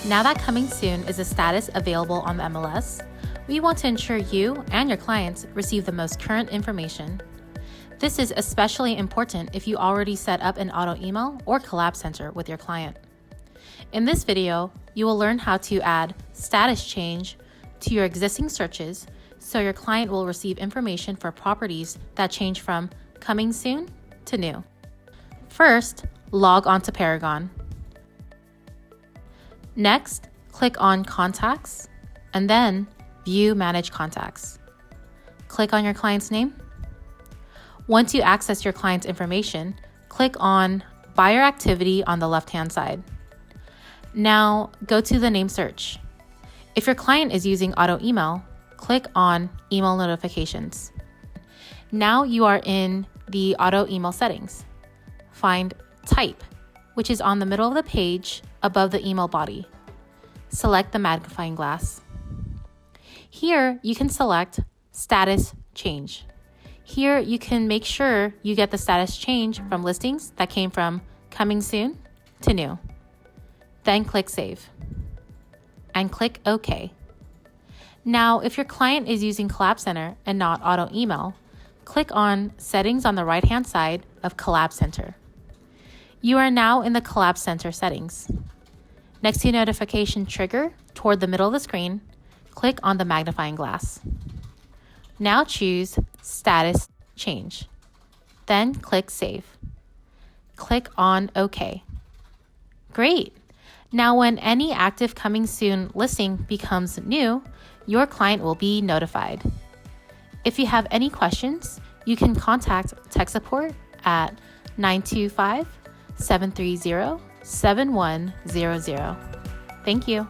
Now that Coming Soon is a status available on the MLS, we want to ensure you and your clients receive the most current information. This is especially important if you already set up an auto email or collab center with your client. In this video, you will learn how to add status change to your existing searches so your client will receive information for properties that change from coming soon to new. First, log on to Paragon. Next, click on Contacts and then View Manage Contacts. Click on your client's name. Once you access your client's information, click on Buyer Activity on the left-hand side. Now, go to the name search. If your client is using auto email, click on Email Notifications. Now you are in the auto email settings. Find Type, which is on the middle of the page above the email body. Select the magnifying glass. Here, you can select Status Change. Here, you can make sure you get the status change from listings that came from coming soon to new. Then click Save and click OK. Now, if your client is using Collab Center and not auto email, click on Settings on the right-hand side of Collab Center. You are now in the Collab Center settings. Next to Notification Trigger, toward the middle of the screen, click on the magnifying glass. Now choose Status Change. Then click Save. Click on OK. Great! Now when any active coming soon listing becomes new, your client will be notified. If you have any questions, you can contact tech support at 925-730-7100. Thank you.